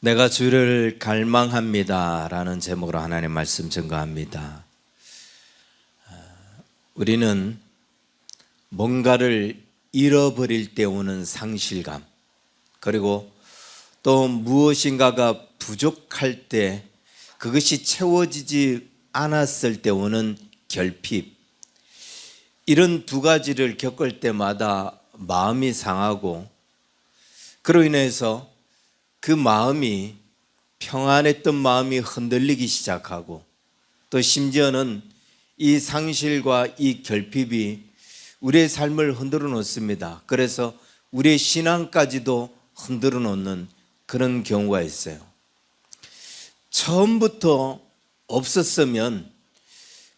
내가 주를 갈망합니다 라는 제목으로 하나님의 말씀 증거합니다. 우리는 뭔가를 잃어버릴 때 오는 상실감, 그리고 또 무엇인가가 부족할 때 그것이 채워지지 않았을 때 오는 결핍, 이런 두 가지를 겪을 때마다 마음이 상하고, 그로 인해서 그 마음이 평안했던 마음이 흔들리기 시작하고, 또 심지어는 이 상실과 이 결핍이 우리의 삶을 흔들어 놓습니다. 그래서 우리의 신앙까지도 흔들어 놓는 그런 경우가 있어요. 처음부터 없었으면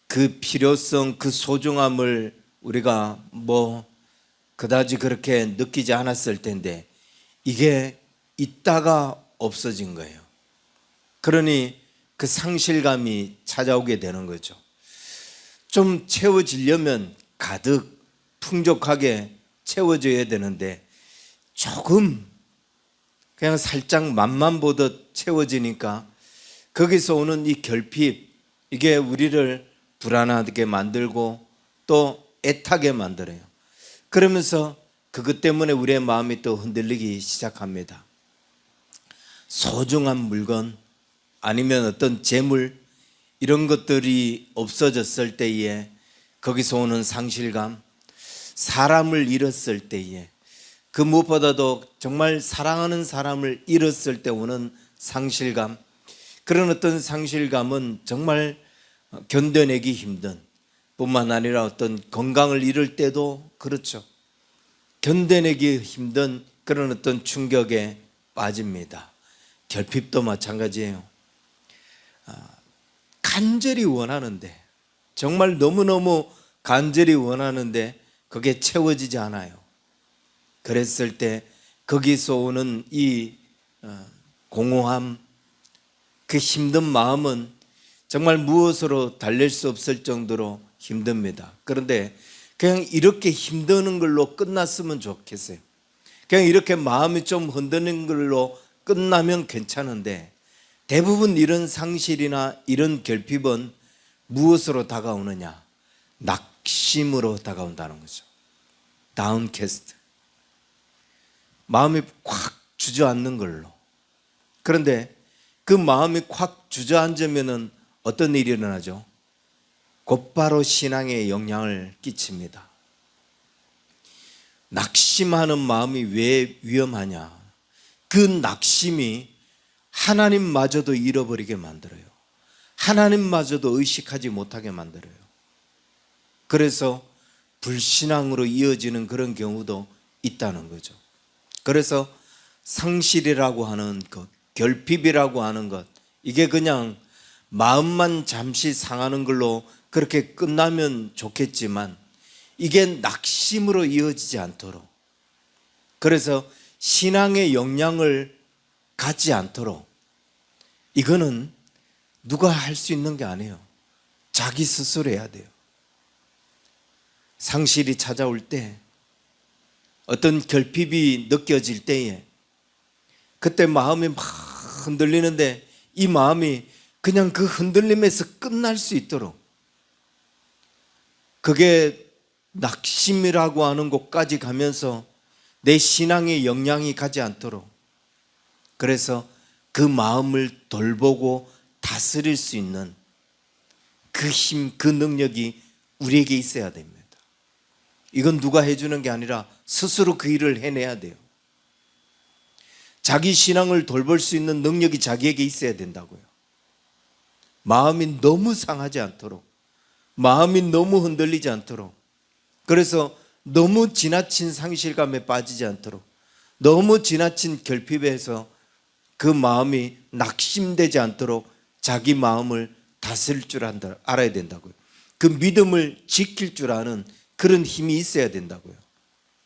그 필요성, 그 소중함을 우리가 그다지 그렇게 느끼지 않았을 텐데, 이게 있다가 없어진 거예요. 그러니 그 상실감이 찾아오게 되는 거죠. 좀 채워지려면 가득 풍족하게 채워져야 되는데, 조금 그냥 살짝 맛만 보듯 채워지니까 거기서 오는 이 결핍, 이게 우리를 불안하게 만들고 또 애타게 만들어요. 그러면서 그것 때문에 우리의 마음이 또 흔들리기 시작합니다. 소중한 물건, 아니면 어떤 재물, 이런 것들이 없어졌을 때에 거기서 오는 상실감, 사람을 잃었을 때에, 그 무엇보다도 정말 사랑하는 사람을 잃었을 때 오는 상실감, 그런 어떤 상실감은 정말 견뎌내기 힘든, 뿐만 아니라 어떤 건강을 잃을 때도 그렇죠. 견뎌내기 힘든 그런 어떤 충격에 빠집니다. 결핍도 마찬가지예요. 간절히 원하는데, 정말 너무너무 간절히 원하는데 그게 채워지지 않아요. 그랬을 때 거기서 오는 이 공허함, 그 힘든 마음은 정말 무엇으로 달랠 수 없을 정도로 힘듭니다. 그런데 그냥 이렇게 힘드는 걸로 끝났으면 좋겠어요. 그냥 이렇게 마음이 좀 흔드는 걸로 끝나면 괜찮은데, 대부분 이런 상실이나 이런 결핍은 무엇으로 다가오느냐? 낙심으로 다가온다는 거죠. 다운캐스트, 마음이 콱 주저앉는 걸로. 그런데 그 마음이 콱 주저앉으면 어떤 일이 일어나죠? 곧바로 신앙에 영향을 끼칩니다. 낙심하는 마음이 왜 위험하냐? 그 낙심이 하나님마저도 잃어버리게 만들어요. 하나님마저도 의식하지 못하게 만들어요. 그래서 불신앙으로 이어지는 그런 경우도 있다는 거죠. 그래서 상실이라고 하는 것, 결핍이라고 하는 것, 이게 그냥 마음만 잠시 상하는 걸로 그렇게 끝나면 좋겠지만, 이게 낙심으로 이어지지 않도록, 그래서 신앙의 영향을 갖지 않도록, 이거는 누가 할 수 있는 게 아니에요. 자기 스스로 해야 돼요. 상실이 찾아올 때, 어떤 결핍이 느껴질 때에, 그때 마음이 막 흔들리는데 이 마음이 그냥 그 흔들림에서 끝날 수 있도록, 그게 낙심이라고 하는 곳까지 가면서 내 신앙에 영향이 가지 않도록, 그래서 그 마음을 돌보고 다스릴 수 있는 그 힘, 그 능력이 우리에게 있어야 됩니다. 이건 누가 해주는 게 아니라 스스로 그 일을 해내야 돼요. 자기 신앙을 돌볼 수 있는 능력이 자기에게 있어야 된다고요. 마음이 너무 상하지 않도록, 마음이 너무 흔들리지 않도록, 그래서 너무 지나친 상실감에 빠지지 않도록, 너무 지나친 결핍에서 그 마음이 낙심되지 않도록 자기 마음을 다스릴 줄 알아야 된다고요. 그 믿음을 지킬 줄 아는 그런 힘이 있어야 된다고요.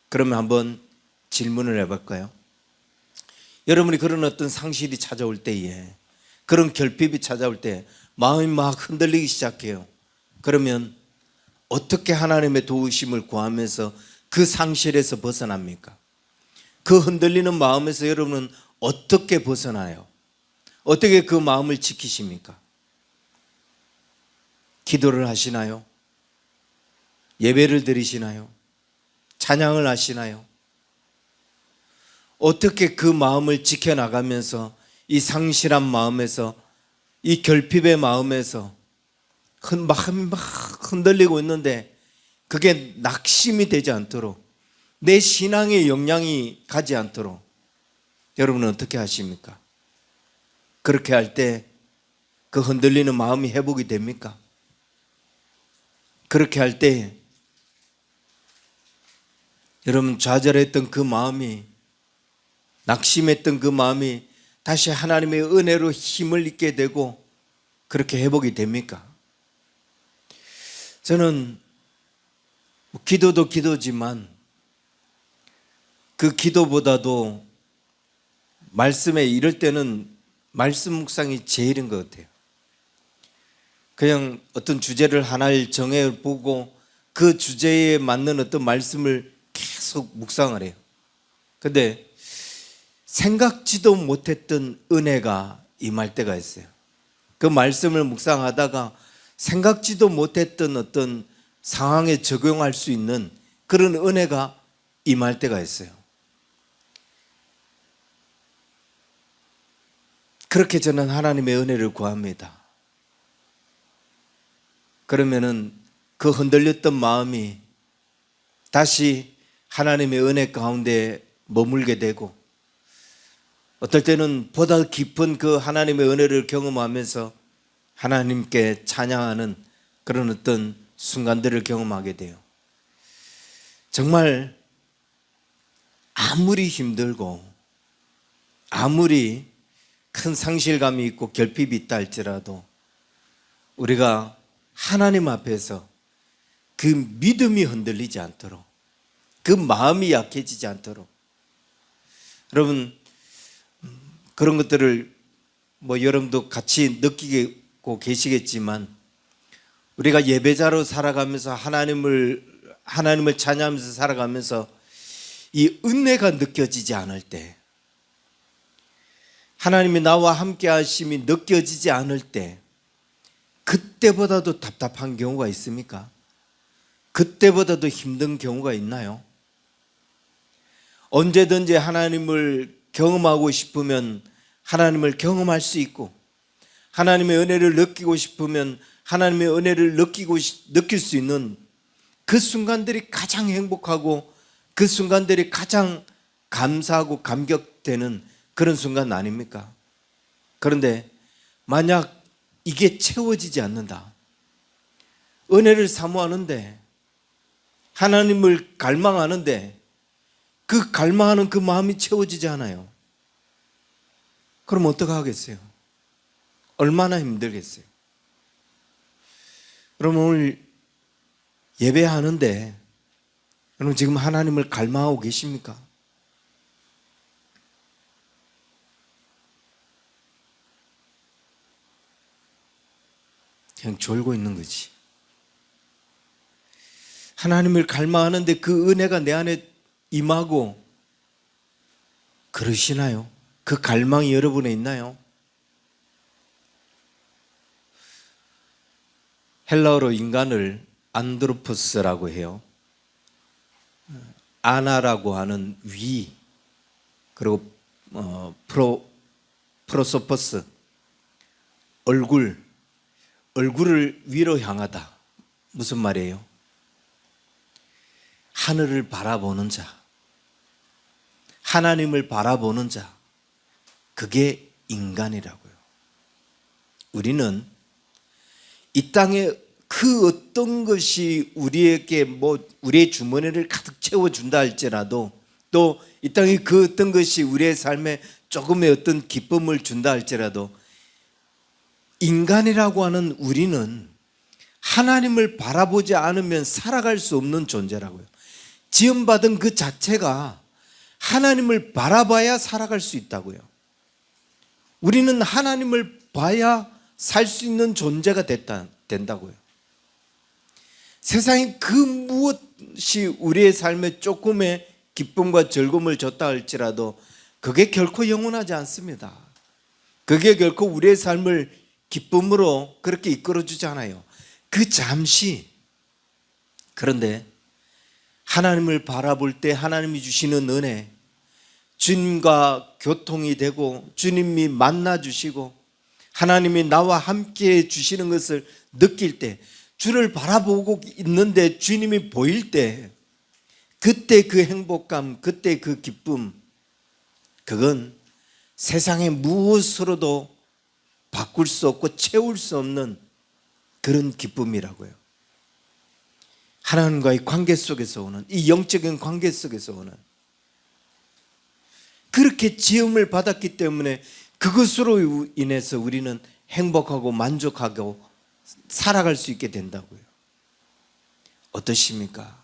그러면 한번 질문을 해볼까요? 여러분이 그런 어떤 상실이 찾아올 때에, 그런 결핍이 찾아올 때 마음이 막 흔들리기 시작해요. 그러면 어떻게 하나님의 도우심을 구하면서 그 상실에서 벗어납니까? 그 흔들리는 마음에서 여러분은 어떻게 벗어나요? 어떻게 그 마음을 지키십니까? 기도를 하시나요? 예배를 드리시나요? 찬양을 하시나요? 어떻게 그 마음을 지켜나가면서 이 상실한 마음에서, 이 결핍의 마음에서 마음이 막 흔들리고 있는데 그게 낙심이 되지 않도록, 내 신앙에 영향이 가지 않도록 여러분은 어떻게 하십니까? 그렇게 할 때 그 흔들리는 마음이 회복이 됩니까? 그렇게 할 때 여러분 좌절했던 그 마음이, 낙심했던 그 마음이 다시 하나님의 은혜로 힘을 잊게 되고 그렇게 회복이 됩니까? 저는 기도도 기도지만 그 기도보다도 말씀에 이럴 때는 말씀 묵상이 제일인 것 같아요. 그냥 어떤 주제를 하나를 정해보고 그 주제에 맞는 어떤 말씀을 계속 묵상을 해요. 근데 생각지도 못했던 은혜가 임할 때가 있어요. 그 말씀을 묵상하다가 생각지도 못했던 어떤 상황에 적용할 수 있는 그런 은혜가 임할 때가 있어요. 그렇게 저는 하나님의 은혜를 구합니다. 그러면은 그 흔들렸던 마음이 다시 하나님의 은혜 가운데 머물게 되고, 어떨 때는 보다 깊은 그 하나님의 은혜를 경험하면서 하나님께 찬양하는 그런 어떤 순간들을 경험하게 돼요. 정말 아무리 힘들고 아무리 큰 상실감이 있고 결핍이 있다 할지라도 우리가 하나님 앞에서 그 믿음이 흔들리지 않도록, 그 마음이 약해지지 않도록, 여러분 그런 것들을 여러분도 같이 느끼고 계시겠지만, 우리가 예배자로 살아가면서 하나님을 찬양하면서 살아가면서 이 은혜가 느껴지지 않을 때, 하나님이 나와 함께 하심이 느껴지지 않을 때, 그때보다도 답답한 경우가 있습니까? 그때보다도 힘든 경우가 있나요? 언제든지 하나님을 경험하고 싶으면 하나님을 경험할 수 있고, 하나님의 은혜를 느끼고 싶으면 하나님의 은혜를 느낄 수 있는 그 순간들이 가장 행복하고 그 순간들이 가장 감사하고 감격되는 그런 순간 아닙니까? 그런데 만약 이게 채워지지 않는다, 은혜를 사모하는데, 하나님을 갈망하는데 그 갈망하는 그 마음이 채워지지 않아요. 그럼 어떡하겠어요? 얼마나 힘들겠어요? 그럼 오늘 예배하는데 여러분 지금 하나님을 갈망하고 계십니까? 그냥 졸고 있는 거지. 하나님을 갈망하는데 그 은혜가 내 안에 임하고 그러시나요? 그 갈망이 여러분에 있나요? 헬라어로 인간을 안드로포스라고 해요. 아나라고 하는 위, 그리고 프로소퍼스, 얼굴을 위로 향하다. 무슨 말이에요? 하늘을 바라보는 자, 하나님을 바라보는 자, 그게 인간이라고요. 우리는 이 땅에 그 어떤 것이 우리에게 우리의 주머니를 가득 채워준다 할지라도, 또 이 땅에 그 어떤 것이 우리의 삶에 조금의 어떤 기쁨을 준다 할지라도, 인간이라고 하는 우리는 하나님을 바라보지 않으면 살아갈 수 없는 존재라고요. 지음받은 그 자체가 하나님을 바라봐야 살아갈 수 있다고요. 우리는 하나님을 봐야 살 수 있는 존재가 된다고요. 세상에 그 무엇이 우리의 삶에 조금의 기쁨과 즐거움을 줬다 할지라도 그게 결코 영원하지 않습니다. 그게 결코 우리의 삶을 기쁨으로 그렇게 이끌어주지 않아요. 그 잠시. 그런데 하나님을 바라볼 때 하나님이 주시는 은혜, 주님과 교통이 되고 주님이 만나 주시고 하나님이 나와 함께 주시는 것을 느낄 때, 주를 바라보고 있는데 주님이 보일 때, 그때 그 행복감, 그때 그 기쁨, 그건 세상의 무엇으로도 바꿀 수 없고 채울 수 없는 그런 기쁨이라고요. 하나님과의 관계 속에서 오는, 이 영적인 관계 속에서 오는, 그렇게 지음을 받았기 때문에 그것으로 인해서 우리는 행복하고 만족하고 살아갈 수 있게 된다고요. 어떠십니까?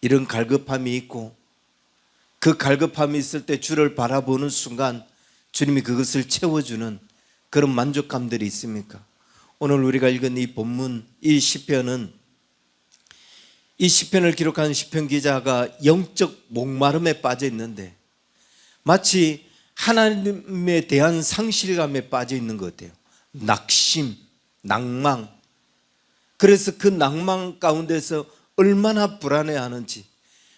이런 갈급함이 있고, 그 갈급함이 있을 때 주를 바라보는 순간 주님이 그것을 채워주는 그런 만족감들이 있습니까? 오늘 우리가 읽은 이 본문, 이 시편은, 이 시편을 기록한 시편 기자가 영적 목마름에 빠져 있는데 마치 하나님에 대한 상실감에 빠져 있는 것 같아요. 낙심, 낭망. 그래서 그 낭망 가운데서 얼마나 불안해하는지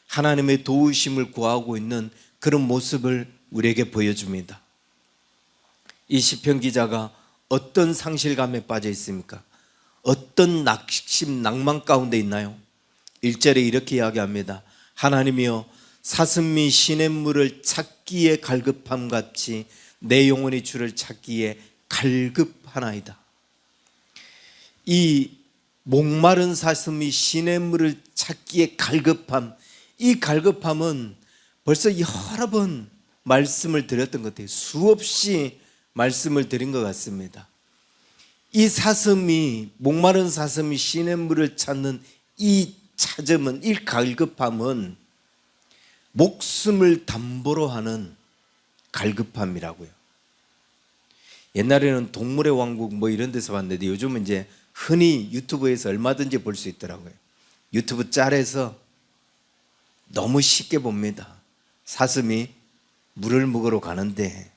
하나님의 도우심을 구하고 있는 그런 모습을 우리에게 보여줍니다. 이 시편 기자가 어떤 상실감에 빠져 있습니까? 어떤 낙심, 낭만 가운데 있나요? 1절에 이렇게 이야기합니다. 하나님이여, 사슴이 시냇물을 찾기에 갈급함 같이 내 영혼이 주를 찾기에 갈급하나이다. 이 목마른 사슴이 시냇물을 찾기에 갈급함, 이 갈급함은 벌써 여러 번 말씀을 드렸던 것 같아요. 수없이 말씀을 드린 것 같습니다. 이 사슴이, 목마른 사슴이 시냇물을 찾는 이 찾음은, 이 갈급함은 목숨을 담보로 하는 갈급함이라고요. 옛날에는 동물의 왕국 뭐 이런 데서 봤는데 요즘은 이제 흔히 유튜브에서 얼마든지 볼 수 있더라고요. 유튜브 짤에서 너무 쉽게 봅니다. 사슴이 물을 먹으러 가는데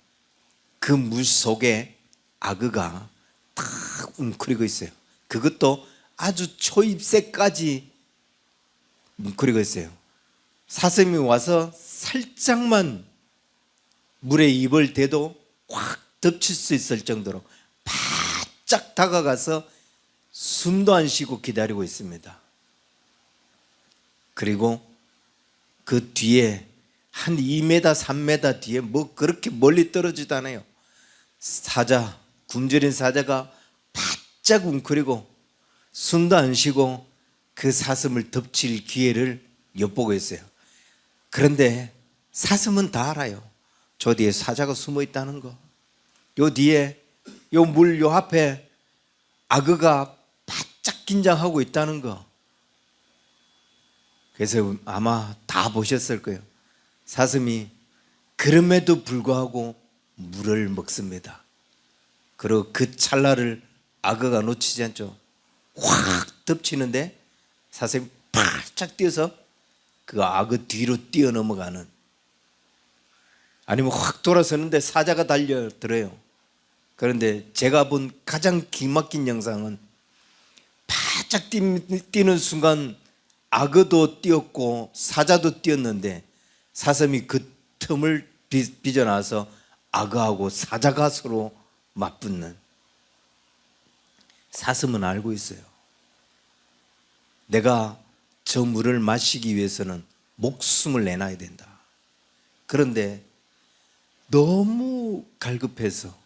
그 물 속에 악어가 탁 웅크리고 있어요. 그것도 아주 초입새까지 웅크리고 있어요. 사슴이 와서 살짝만 물에 입을 대도 확 덮칠 수 있을 정도로 바짝 다가가서 숨도 안 쉬고 기다리고 있습니다. 그리고 그 뒤에 한 2m, 3m 뒤에 뭐 그렇게 멀리 떨어지도 않아요. 사자, 굶주린 사자가 바짝 웅크리고 숨도 안 쉬고 그 사슴을 덮칠 기회를 엿보고 있어요. 그런데 사슴은 다 알아요. 저 뒤에 사자가 숨어 있다는 거, 요 뒤에 요 물 요 앞에 악어가 바짝 긴장하고 있다는 거. 그래서 아마 다 보셨을 거예요. 사슴이 그럼에도 불구하고 물을 먹습니다. 그리고 그 찰나를 악어가 놓치지 않죠. 확 덮치는데 사슴이 바짝 뛰어서 그 악어 뒤로 뛰어넘어가는, 아니면 확 돌아서는데 사자가 달려들어요. 그런데 제가 본 가장 기막힌 영상은 바짝 뛰는 순간 악어도 뛰었고 사자도 뛰었는데 사슴이 그 틈을 빚어나서 악어하고 사자가 서로 맞붙는. 사슴은 알고 있어요. 내가 저 물을 마시기 위해서는 목숨을 내놔야 된다. 그런데 너무 갈급해서,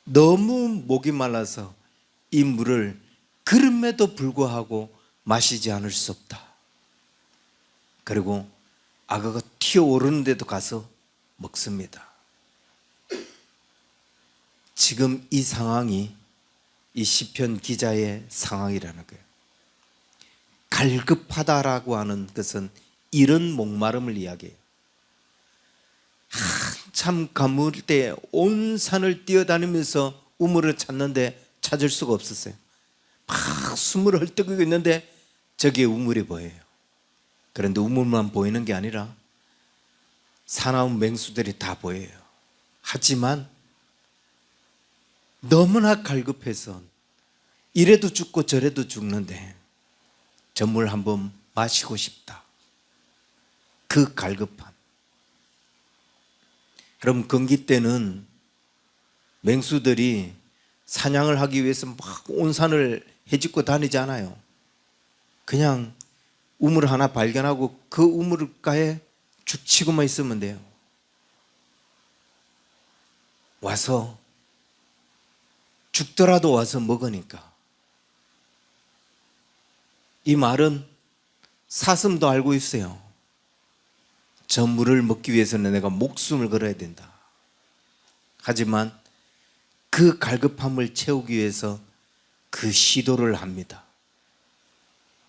너무 목이 말라서 이 물을 그럼에도 불구하고 마시지 않을 수 없다. 그리고 악어가 튀어오르는 데도 가서 먹습니다. 지금 이 상황이 이 시편 기자의 상황이라는 거예요. 갈급하다라고 하는 것은 이런 목마름을 이야기해요. 한참 가물 때 온 산을 뛰어다니면서 우물을 찾는데 찾을 수가 없었어요. 막 숨을 헐떡이고 있는데 저기에 우물이 보여요. 그런데 우물만 보이는 게 아니라 사나운 맹수들이 다 보여요. 하지만 너무나 갈급해서 이래도 죽고 저래도 죽는데 저 물 한번 마시고 싶다. 그 갈급함. 여러분, 건기 때는 맹수들이 사냥을 하기 위해서 막 온 산을 헤집고 다니지 않아요. 그냥 우물 하나 발견하고 그 우물가에 죽치고만 있으면 돼요. 와서 죽더라도 와서 먹으니까. 이 말은 사슴도 알고 있어요. 저 물을 먹기 위해서는 내가 목숨을 걸어야 된다. 하지만 그 갈급함을 채우기 위해서 그 시도를 합니다.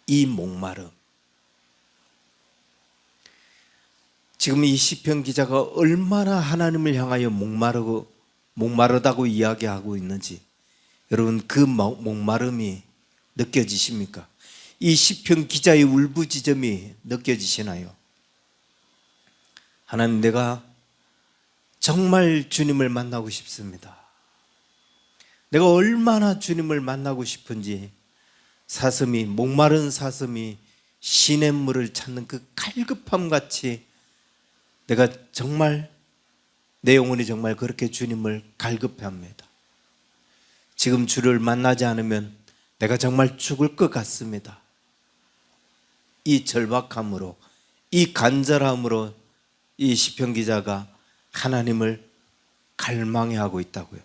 이 목마름. 지금 이 시편 기자가 얼마나 하나님을 향하여 목마르다고 이야기하고 있는지 여러분, 그 목마름이 느껴지십니까? 이 시편 기자의 울부짖음이 느껴지시나요? 하나님, 내가 정말 주님을 만나고 싶습니다. 내가 얼마나 주님을 만나고 싶은지 목마른 사슴이 시냇물을 찾는 그 갈급함 같이 내가 정말, 내 영혼이 정말 그렇게 주님을 갈급해합니다. 지금 주를 만나지 않으면 내가 정말 죽을 것 같습니다. 이 절박함으로, 이 간절함으로 이 시편 기자가 하나님을 갈망해하고 있다고요.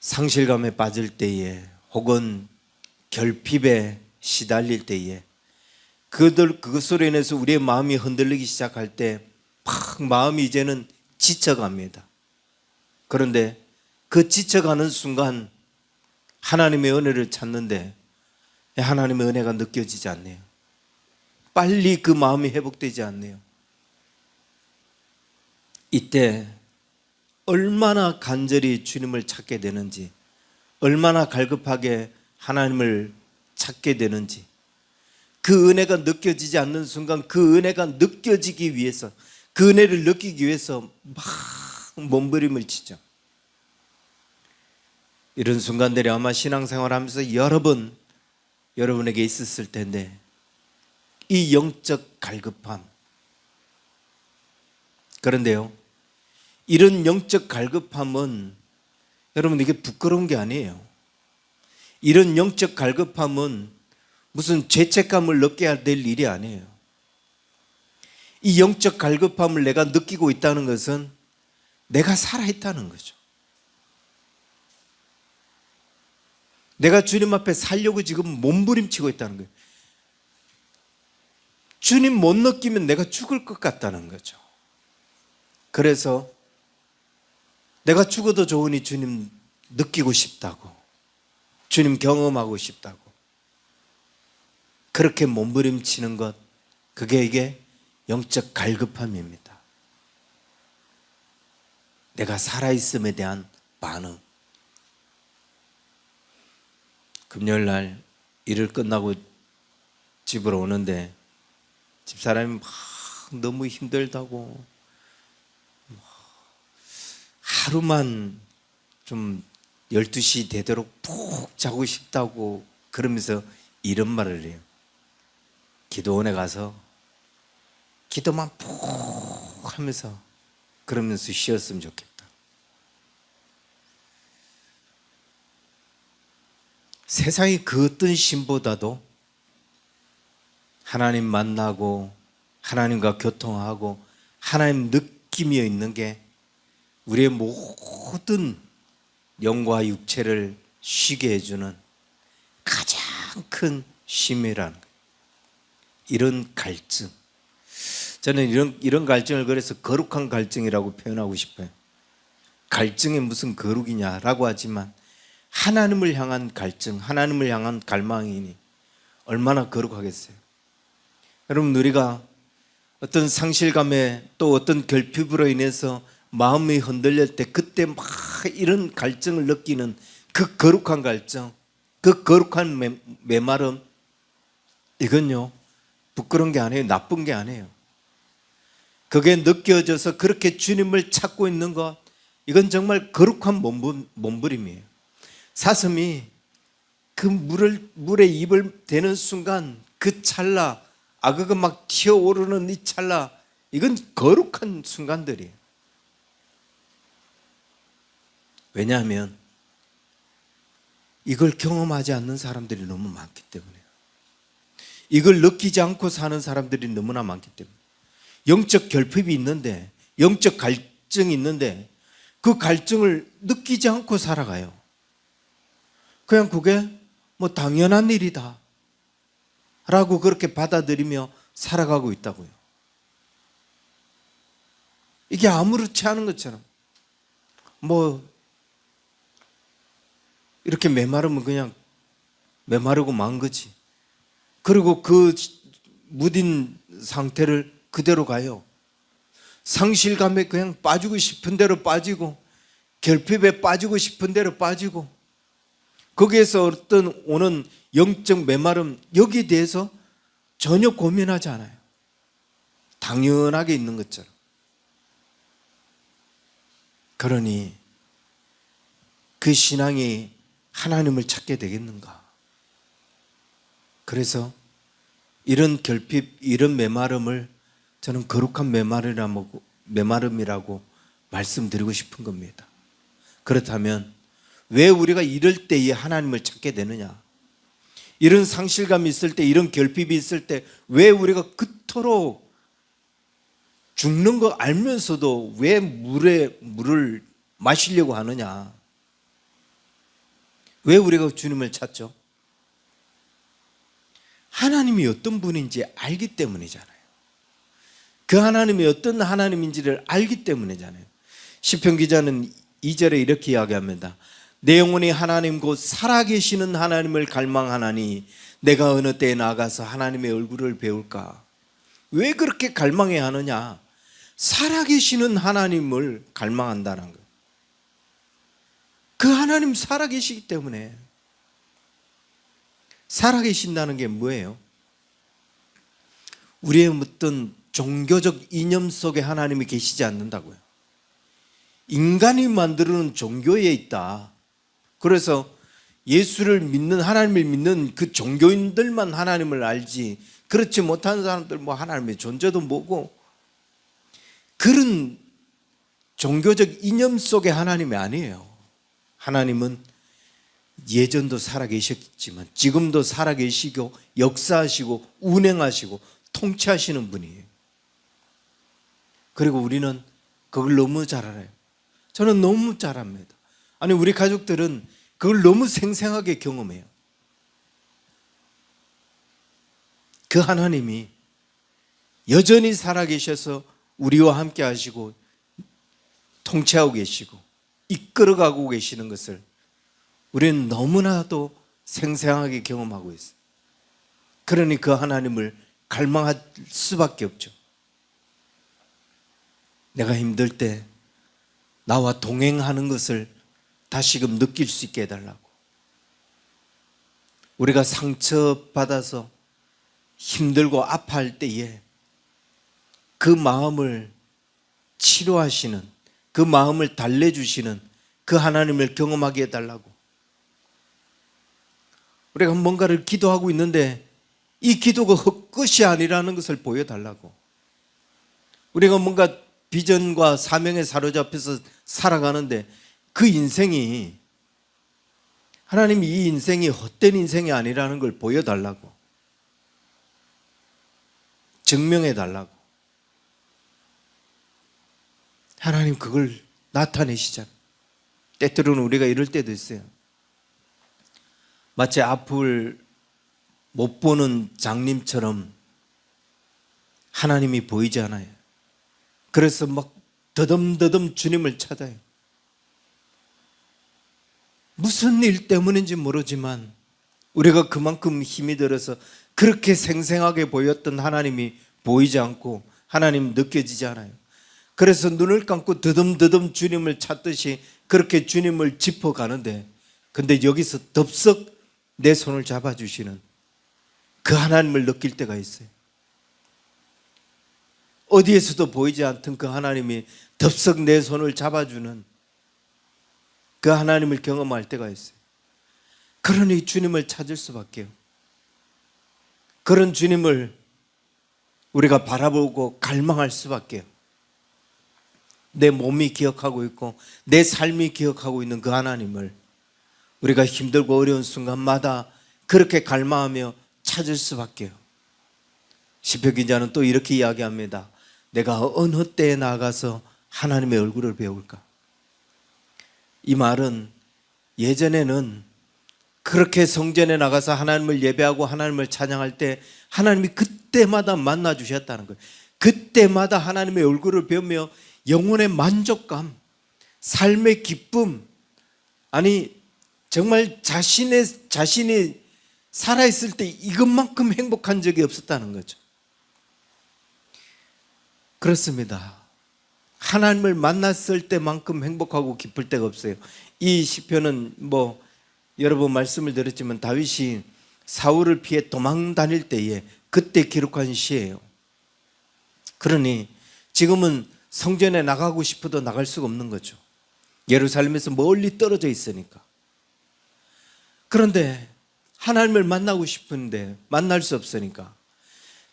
상실감에 빠질 때에 혹은 결핍에 시달릴 때에 그것으로 인해서 우리의 마음이 흔들리기 시작할 때 막 마음이 이제는 지쳐갑니다. 그런데 그 지쳐가는 순간 하나님의 은혜를 찾는데 하나님의 은혜가 느껴지지 않네요. 빨리 그 마음이 회복되지 않네요. 이때 얼마나 간절히 주님을 찾게 되는지, 얼마나 갈급하게 하나님을 찾게 되는지, 그 은혜가 느껴지지 않는 순간 그 은혜가 느껴지기 위해서, 그 은혜를 느끼기 위해서 막 몸부림을 치죠. 이런 순간들이 아마 신앙생활 하면서 여러 번 여러분에게 있었을 텐데, 이 영적 갈급함. 그런데요, 이런 영적 갈급함은 여러분, 이게 부끄러운 게 아니에요. 이런 영적 갈급함은 무슨 죄책감을 느껴야 될 일이 아니에요. 이 영적 갈급함을 내가 느끼고 있다는 것은 내가 살아있다는 거죠. 내가 주님 앞에 살려고 지금 몸부림치고 있다는 거예요. 주님 못 느끼면 내가 죽을 것 같다는 거죠. 그래서 내가 죽어도 좋으니 주님 느끼고 싶다고, 주님 경험하고 싶다고, 그렇게 몸부림치는 것, 이게 영적 갈급함입니다. 내가 살아있음에 대한 반응. 금요일 날 일을 끝나고 집으로 오는데 집사람이 막 너무 힘들다고, 하루만 좀 12시 되도록 푹 자고 싶다고 그러면서 이런 말을 해요. 기도원에 가서 기도만 푹 하면서 그러면서 쉬었으면 좋겠다. 세상의 그 어떤 신보다도 하나님 만나고 하나님과 교통하고 하나님 느끼며 있는 게 우리의 모든 영과 육체를 쉬게 해주는 가장 큰 쉼이라는 거예요. 이런 갈증, 저는 이런 갈증을 그래서 거룩한 갈증이라고 표현하고 싶어요. 갈증이 무슨 거룩이냐라고 하지만 하나님을 향한 갈증, 하나님을 향한 갈망이니 얼마나 거룩하겠어요. 여러분, 우리가 어떤 상실감에 또 어떤 결핍으로 인해서 마음이 흔들릴 때 그때 막 이런 갈증을 느끼는 그 거룩한 갈증, 그 거룩한 메마름, 이건요 부끄러운 게 아니에요. 나쁜 게 아니에요. 그게 느껴져서 그렇게 주님을 찾고 있는 것, 이건 정말 거룩한 몸부림이에요. 사슴이 그 물에 입을 대는 순간 그 찰나, 악어가 막 튀어오르는 이 찰나, 이건 거룩한 순간들이에요. 왜냐하면 이걸 경험하지 않는 사람들이 너무 많기 때문에요. 이걸 느끼지 않고 사는 사람들이 너무나 많기 때문에. 영적 결핍이 있는데, 영적 갈증이 있는데 그 갈증을 느끼지 않고 살아가요. 그냥 그게 뭐 당연한 일이다 라고 그렇게 받아들이며 살아가고 있다고요. 이게 아무렇지 않은 것처럼, 뭐 이렇게 메마르면 그냥 메마르고 만 거지. 그리고 그 무딘 상태를 그대로 가요. 상실감에 그냥 빠지고 싶은 대로 빠지고, 결핍에 빠지고 싶은 대로 빠지고, 거기에서 어떤 오는 영적 메마름, 여기에 대해서 전혀 고민하지 않아요. 당연하게 있는 것처럼. 그러니 그 신앙이 하나님을 찾게 되겠는가? 그래서 이런 결핍, 이런 메마름을 저는 거룩한 메마름이라고 말씀드리고 싶은 겁니다. 그렇다면 왜 우리가 이럴 때에 하나님을 찾게 되느냐? 이런 상실감이 있을 때, 이런 결핍이 있을 때 왜 우리가 그토록 죽는 거 알면서도 왜 물을 마시려고 하느냐? 왜 우리가 주님을 찾죠? 하나님이 어떤 분인지 알기 때문이잖아요. 그 하나님이 어떤 하나님인지를 알기 때문이잖아요. 시편 기자는 2절에 이렇게 이야기합니다. 내 영혼이 하나님 곧 살아계시는 하나님을 갈망하나니 내가 어느 때에 나가서 하나님의 얼굴을 배울까? 왜 그렇게 갈망해야 하느냐? 살아계시는 하나님을 갈망한다는 거예요. 그 하나님 살아계시기 때문에. 살아계신다는 게 뭐예요? 우리의 어떤 종교적 이념 속에 하나님이 계시지 않는다고요. 인간이 만드는 종교에 있다. 그래서 예수를 믿는, 하나님을 믿는 그 종교인들만 하나님을 알지, 그렇지 못한 사람들 뭐 하나님의 존재도 뭐고, 그런 종교적 이념 속의 하나님이 아니에요. 하나님은 예전도 살아계셨지만 지금도 살아계시고 역사하시고 운행하시고 통치하시는 분이에요. 그리고 우리는 그걸 너무 잘 알아요. 저는 너무 잘 압니다. 아니, 우리 가족들은 그걸 너무 생생하게 경험해요. 그 하나님이 여전히 살아계셔서 우리와 함께 하시고 통치하고 계시고 이끌어가고 계시는 것을 우리는 너무나도 생생하게 경험하고 있어요. 그러니 그 하나님을 갈망할 수밖에 없죠. 내가 힘들 때 나와 동행하는 것을 다시금 느낄 수 있게 해달라고. 우리가 상처받아서 힘들고 아파할 때에 그 마음을 치료하시는, 그 마음을 달래주시는 그 하나님을 경험하게 해달라고. 우리가 뭔가를 기도하고 있는데 이 기도가 헛것이 아니라는 것을 보여달라고. 우리가 뭔가 비전과 사명에 사로잡혀서 살아가는데 그 인생이, 하나님이 이 인생이 헛된 인생이 아니라는 걸 보여달라고, 증명해달라고. 하나님 그걸 나타내시잖아요. 때때로는 우리가 이럴 때도 있어요. 마치 앞을 못 보는 장님처럼 하나님이 보이지 않아요. 그래서 막 더듬더듬 주님을 찾아요. 무슨 일 때문인지 모르지만 우리가 그만큼 힘이 들어서 그렇게 생생하게 보였던 하나님이 보이지 않고 하나님 느껴지지 않아요. 그래서 눈을 감고 더듬더듬 주님을 찾듯이 그렇게 주님을 짚어가는데, 근데 여기서 덥석 내 손을 잡아주시는 그 하나님을 느낄 때가 있어요. 어디에서도 보이지 않던 그 하나님이 덥석 내 손을 잡아주는 그 하나님을 경험할 때가 있어요. 그러니 주님을 찾을 수밖에요. 그런 주님을 우리가 바라보고 갈망할 수밖에요. 내 몸이 기억하고 있고 내 삶이 기억하고 있는 그 하나님을 우리가 힘들고 어려운 순간마다 그렇게 갈망하며 찾을 수밖에요. 시편 기자는 또 이렇게 이야기합니다. 내가 어느 때에 나가서 하나님의 얼굴을 배울까? 이 말은 예전에는 그렇게 성전에 나가서 하나님을 예배하고 하나님을 찬양할 때 하나님이 그때마다 만나 주셨다는 거예요. 그때마다 하나님의 얼굴을 배우며 영혼의 만족감, 삶의 기쁨, 아니 정말 자신이 살아있을 때 이것만큼 행복한 적이 없었다는 거죠. 그렇습니다. 하나님을 만났을 때만큼 행복하고 기쁠 때가 없어요. 이 시편은 여러 번 말씀을 드렸지만 다윗이 사울을 피해 도망 다닐 때에 그때 기록한 시예요. 그러니 지금은 성전에 나가고 싶어도 나갈 수가 없는 거죠. 예루살렘에서 멀리 떨어져 있으니까. 그런데 하나님을 만나고 싶은데 만날 수 없으니까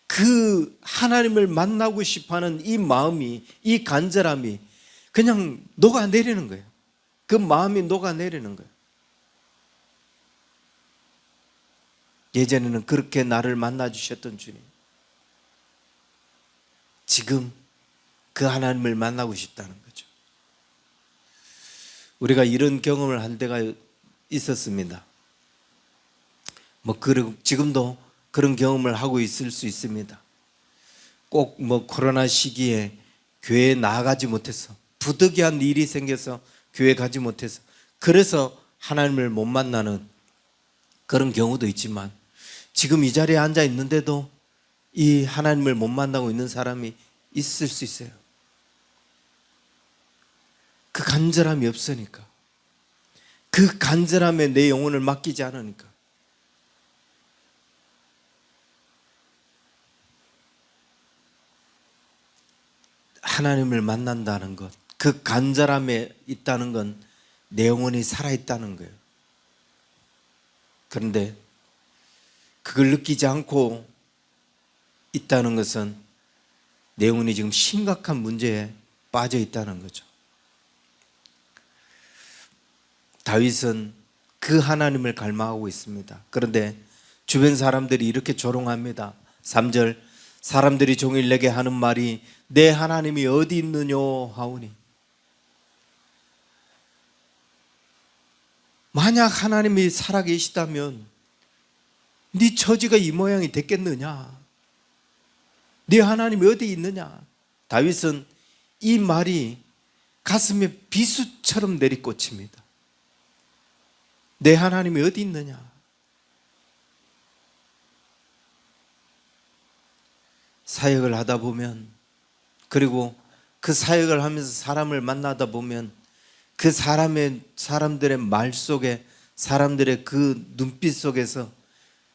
그 하나님을 만나고 싶어하는 이 마음이, 이 간절함이 그냥 녹아내리는 거예요. 그 마음이 녹아내리는 거예요. 예전에는 그렇게 나를 만나 주셨던 주님, 지금 그 하나님을 만나고 싶다는 거죠. 우리가 이런 경험을 한 때가 있었습니다. 지금도 그런 경험을 하고 있을 수 있습니다. 꼭 코로나 시기에 교회에 나아가지 못해서 부득이한 일이 생겨서 교회 가지 못해서 그래서 하나님을 못 만나는 그런 경우도 있지만 지금 이 자리에 앉아 있는데도 이 하나님을 못 만나고 있는 사람이 있을 수 있어요. 그 간절함이 없으니까, 그 간절함에 내 영혼을 맡기지 않으니까. 하나님을 만난다는 것, 그 간절함에 있다는 건 내 영혼이 살아있다는 거예요. 그런데 그걸 느끼지 않고 있다는 것은 내 영혼이 지금 심각한 문제에 빠져 있다는 거죠. 다윗은 그 하나님을 갈망하고 있습니다. 그런데 주변 사람들이 이렇게 조롱합니다. 3절, 사람들이 종일 내게 하는 말이 내 하나님이 어디 있느뇨 하오니. 만약 하나님이 살아계시다면 네 처지가 이 모양이 됐겠느냐? 네 하나님이 어디 있느냐? 다윗은 이 말이 가슴에 비수처럼 내리꽂힙니다. 내 하나님이 어디 있느냐? 사역을 하다 보면, 그리고 그 사역을 하면서 사람을 만나다 보면 그 사람들의 말 속에, 사람들의 그 눈빛 속에서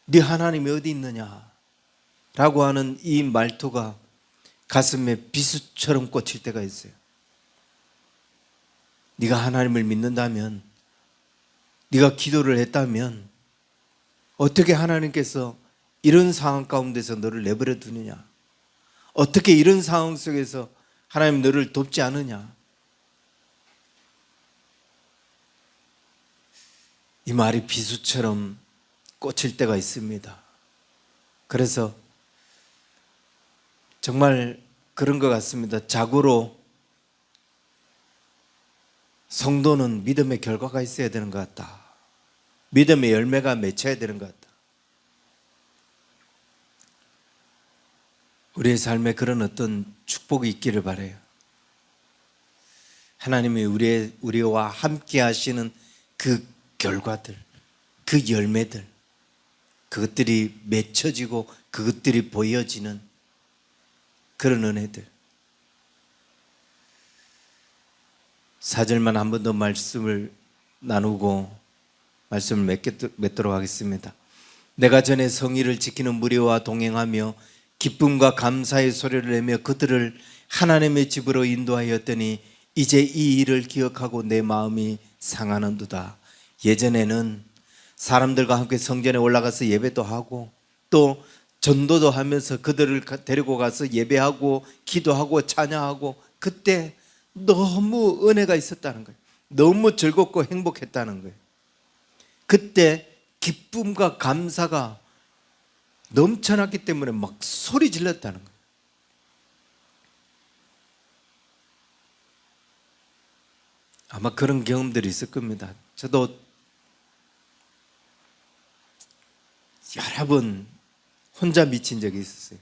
네 하나님이 어디 있느냐 라고 하는 이 말투가 가슴에 비수처럼 꽂힐 때가 있어요. 네가 하나님을 믿는다면, 네가 기도를 했다면 어떻게 하나님께서 이런 상황 가운데서 너를 내버려 두느냐? 어떻게 이런 상황 속에서 하나님 너를 돕지 않으냐? 이 말이 비수처럼 꽂힐 때가 있습니다. 그래서 정말 그런 것 같습니다. 자고로 성도는 믿음의 결과가 있어야 되는 것 같다. 믿음의 열매가 맺혀야 되는 것 같다. 우리의 삶에 그런 어떤 축복이 있기를 바라요. 하나님이 우리와 함께 하시는 그 결과들, 그 열매들, 그것들이 맺혀지고 그것들이 보여지는 그런 은혜들. 4절만 한 번 더 말씀을 나누고 말씀을 맺도록 하겠습니다. 내가 전에 성의를 지키는 무리와 동행하며 기쁨과 감사의 소리를 내며 그들을 하나님의 집으로 인도하였더니 이제 이 일을 기억하고 내 마음이 상하는도다. 예전에는 사람들과 함께 성전에 올라가서 예배도 하고 또 전도도 하면서 그들을 데리고 가서 예배하고 기도하고 찬양하고 그때 너무 은혜가 있었다는 거예요. 너무 즐겁고 행복했다는 거예요. 그때 기쁨과 감사가 넘쳐났기 때문에 막 소리 질렀다는 거예요. 아마 그런 경험들이 있을 겁니다. 저도 여러 번 혼자 미친 적이 있었어요.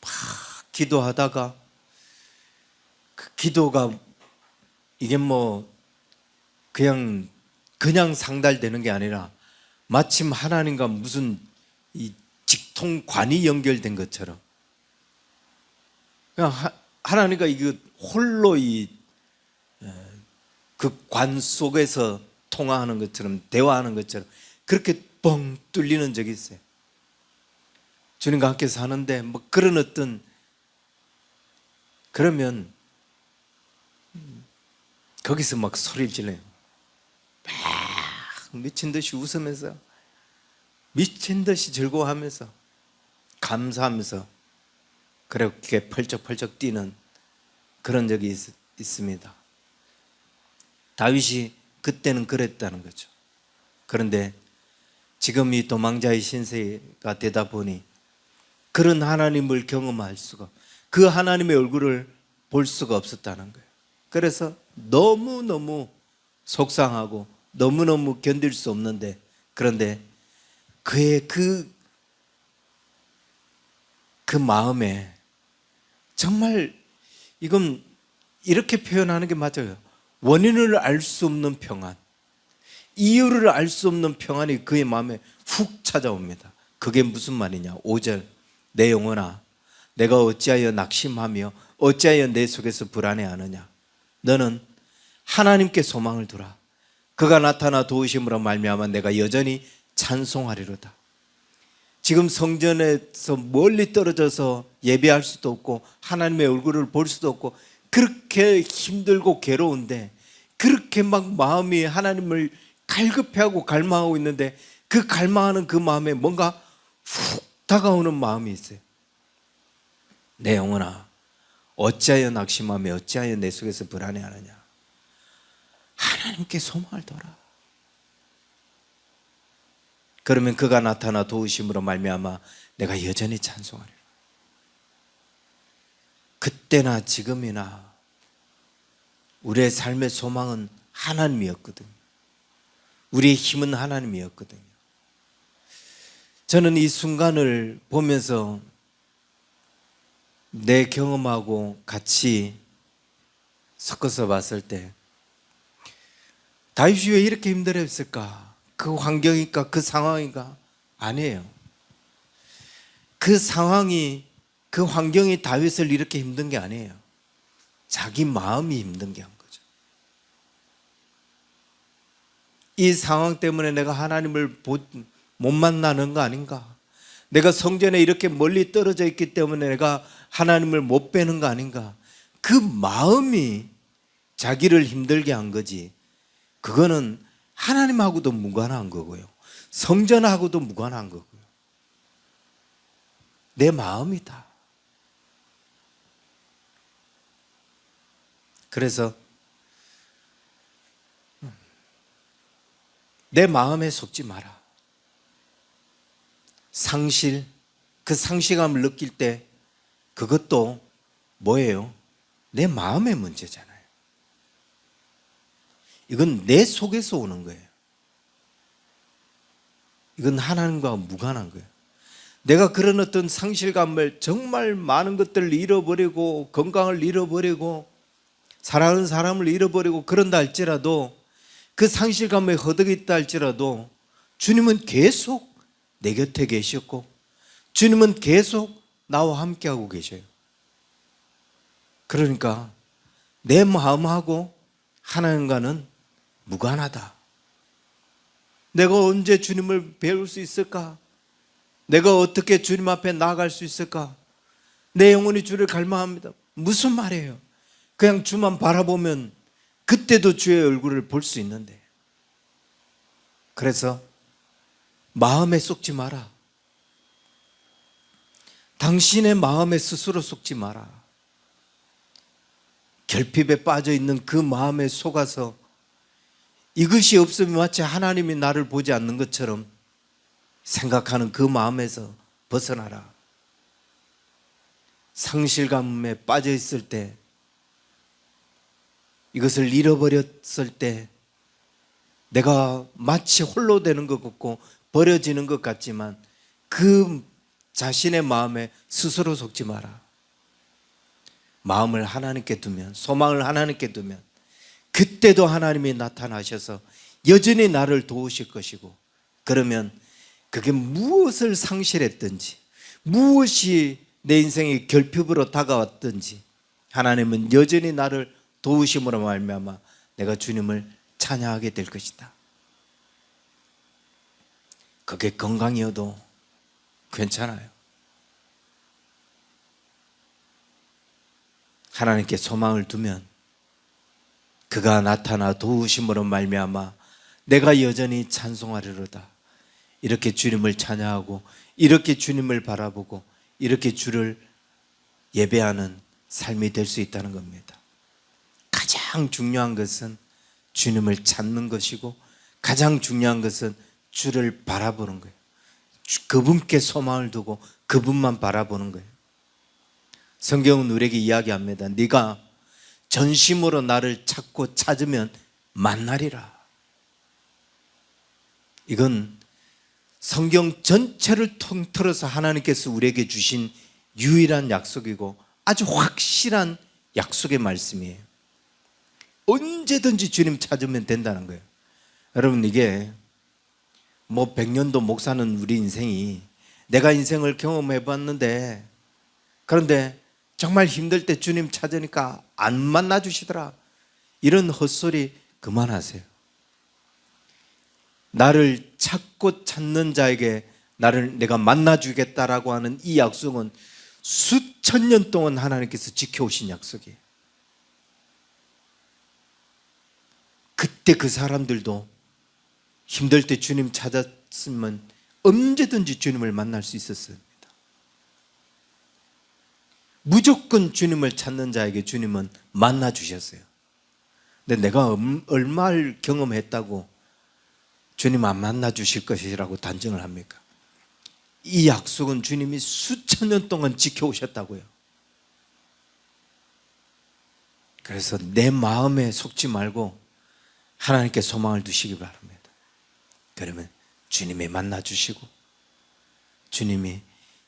막 기도하다가 그 기도가 이게 뭐 그냥 상달되는 게 아니라 마침 하나님과 무슨 이 직통관이 연결된 것처럼 그냥 하나님과 이거 홀로 그 관 속에서 통화하는 것처럼 대화하는 것처럼 그렇게 뻥 뚫리는 적이 있어요. 주님과 함께 사는데 뭐 그런 어떤 그러면 거기서 막 소리를 질러요. 막 미친 듯이 웃으면서 미친 듯이 즐거워하면서 감사하면서 그렇게 펄쩍펄쩍 뛰는 그런 적이 있습니다. 다윗이 그때는 그랬다는 거죠. 그런데 지금 이 도망자의 신세가 되다 보니 그런 하나님을 경험할 수가, 그 하나님의 얼굴을 볼 수가 없었다는 거예요. 그래서 너무너무 속상하고 너무너무 견딜 수 없는데, 그런데 그의 그 마음에 정말 이건 이렇게 표현하는 게 맞아요. 원인을 알 수 없는 평안, 이유를 알 수 없는 평안이 그의 마음에 훅 찾아옵니다. 그게 무슨 말이냐? 5절, 내 영혼아 내가 어찌하여 낙심하며 어찌하여 내 속에서 불안해하느냐? 너는 하나님께 소망을 두라. 그가 나타나 도우심으로 말미암아 내가 여전히 찬송하리로다. 지금 성전에서 멀리 떨어져서 예배할 수도 없고 하나님의 얼굴을 볼 수도 없고 그렇게 힘들고 괴로운데, 그렇게 막 마음이 하나님을 갈급해하고 갈망하고 있는데 그 갈망하는 그 마음에 뭔가 훅 다가오는 마음이 있어요. 내 영혼아 어찌하여 낙심하며 어찌하여 내 속에서 불안해하느냐? 하나님께 소망을 둬라. 그러면 그가 나타나 도우심으로 말미암아 내가 여전히 찬송하리라. 그때나 지금이나 우리의 삶의 소망은 하나님이었거든요. 우리의 힘은 하나님이었거든요. 저는 이 순간을 보면서 내 경험하고 같이 섞어서 봤을 때 다윗이 왜 이렇게 힘들었을까? 그 환경인가? 그 상황인가? 아니에요. 그 상황이, 그 환경이 다윗을 이렇게 힘든 게 아니에요. 자기 마음이 힘든 게 한 거죠. 이 상황 때문에 내가 하나님을 못 만나는 거 아닌가? 내가 성전에 이렇게 멀리 떨어져 있기 때문에 내가 하나님을 못 뵈는 거 아닌가? 그 마음이 자기를 힘들게 한 거지. 그거는 하나님하고도 무관한 거고요. 성전하고도 무관한 거고요. 내 마음이다. 그래서 내 마음에 속지 마라. 상실, 그 상실감을 느낄 때 그것도 뭐예요? 내 마음의 문제잖아요. 이건 내 속에서 오는 거예요. 이건 하나님과 무관한 거예요. 내가 그런 어떤 상실감을, 정말 많은 것들을 잃어버리고 건강을 잃어버리고 사랑하는 사람을 잃어버리고 그런다 할지라도, 그 상실감에 허덕있다 할지라도 주님은 계속 내 곁에 계셨고 주님은 계속 나와 함께하고 계셔요. 그러니까 내 마음하고 하나님과는 무관하다. 내가 언제 주님을 배울 수 있을까? 내가 어떻게 주님 앞에 나아갈 수 있을까? 내 영혼이 주를 갈망합니다. 무슨 말이에요? 그냥 주만 바라보면 그때도 주의 얼굴을 볼 수 있는데. 그래서 마음에 속지 마라. 당신의 마음에 스스로 속지 마라. 결핍에 빠져 있는 그 마음에 속아서 이것이 없으면 마치 하나님이 나를 보지 않는 것처럼 생각하는 그 마음에서 벗어나라. 상실감에 빠져 있을 때, 이것을 잃어버렸을 때 내가 마치 홀로 되는 것 같고 버려지는 것 같지만 그 자신의 마음에 스스로 속지 마라. 마음을 하나님께 두면, 소망을 하나님께 두면 그때도 하나님이 나타나셔서 여전히 나를 도우실 것이고, 그러면 그게 무엇을 상실했든지 무엇이 내 인생의 결핍으로 다가왔든지 하나님은 여전히 나를 도우심으로 말미암아 내가 주님을 찬양하게 될 것이다. 그게 건강이어도 괜찮아요. 하나님께 소망을 두면 그가 나타나 도우심으로 말미암아 내가 여전히 찬송하리로다. 이렇게 주님을 찬양하고 이렇게 주님을 바라보고 이렇게 주를 예배하는 삶이 될 수 있다는 겁니다. 가장 중요한 것은 주님을 찾는 것이고 가장 중요한 것은 주를 바라보는 거예요. 그분께 소망을 두고 그분만 바라보는 거예요. 성경은 우리에게 이야기합니다. 네가 전심으로 나를 찾고 찾으면 만나리라. 이건 성경 전체를 통틀어서 하나님께서 우리에게 주신 유일한 약속이고 아주 확실한 약속의 말씀이에요. 언제든지 주님 찾으면 된다는 거예요. 여러분, 이게 뭐 100년도 못 사는 우리 인생이, 내가 인생을 경험해 봤는데 그런데 정말 힘들 때 주님 찾으니까 안 만나 주시더라, 이런 헛소리 그만하세요. 나를 찾고 찾는 자에게 내가 만나 주겠다라고 하는 이 약속은 수천 년 동안 하나님께서 지켜오신 약속이에요. 그때 그 사람들도 힘들 때 주님 찾았으면 언제든지 주님을 만날 수 있었습니다. 무조건 주님을 찾는 자에게 주님은 만나 주셨어요. 근데 내가 얼마를 경험했다고 주님 안 만나 주실 것이라고 단정을 합니까? 이 약속은 주님이 수천 년 동안 지켜오셨다고요. 그래서 내 마음에 속지 말고 하나님께 소망을 두시기 바랍니다. 그러면 주님이 만나 주시고 주님이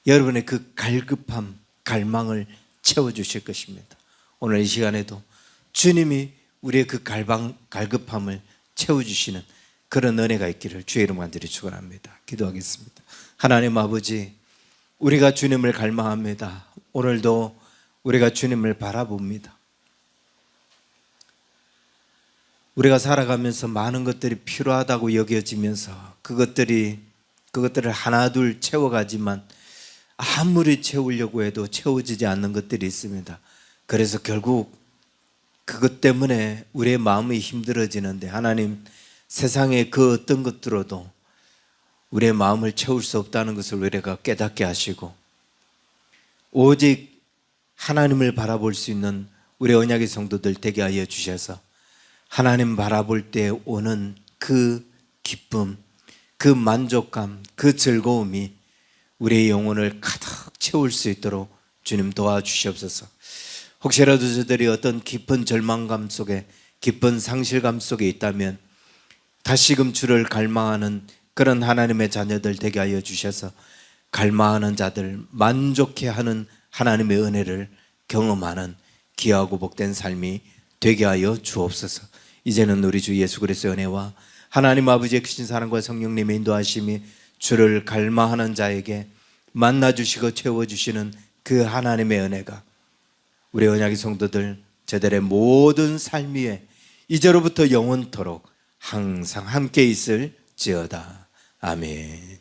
여러분의 그 갈급함, 갈망을 채워주실 것입니다. 오늘 이 시간에도 주님이 우리의 그 갈급함을 채워주시는 그런 은혜가 있기를 주의 이름 간절히 축원합니다. 기도하겠습니다. 하나님 아버지, 우리가 주님을 갈망합니다. 오늘도 우리가 주님을 바라봅니다. 우리가 살아가면서 많은 것들이 필요하다고 여겨지면서 그것들을 하나둘 채워가지만 아무리 채우려고 해도 채워지지 않는 것들이 있습니다. 그래서 결국 그것 때문에 우리의 마음이 힘들어지는데, 하나님, 세상의 그 어떤 것들로도 우리의 마음을 채울 수 없다는 것을 우리가 깨닫게 하시고 오직 하나님을 바라볼 수 있는 우리 언약의 성도들 되게 하여 주셔서 하나님 바라볼 때 오는 그 기쁨, 그 만족감, 그 즐거움이 우리의 영혼을 가득 채울 수 있도록 주님 도와주시옵소서. 혹시라도 저들이 어떤 깊은 절망감 속에, 깊은 상실감 속에 있다면 다시금 주를 갈망하는 그런 하나님의 자녀들 되게 하여 주셔서 갈망하는 자들 만족해하는 하나님의 은혜를 경험하는 귀하고 복된 삶이 되게 하여 주옵소서. 이제는 우리 주 예수 그리스도의 은혜와 하나님 아버지의 크신 사랑과 성령님의 인도하심이 주를 갈망하는 자에게 만나주시고 채워주시는 그 하나님의 은혜가 우리 언약의 성도들 저들의 모든 삶 위에 이제로부터 영원토록 항상 함께 있을지어다. 아멘.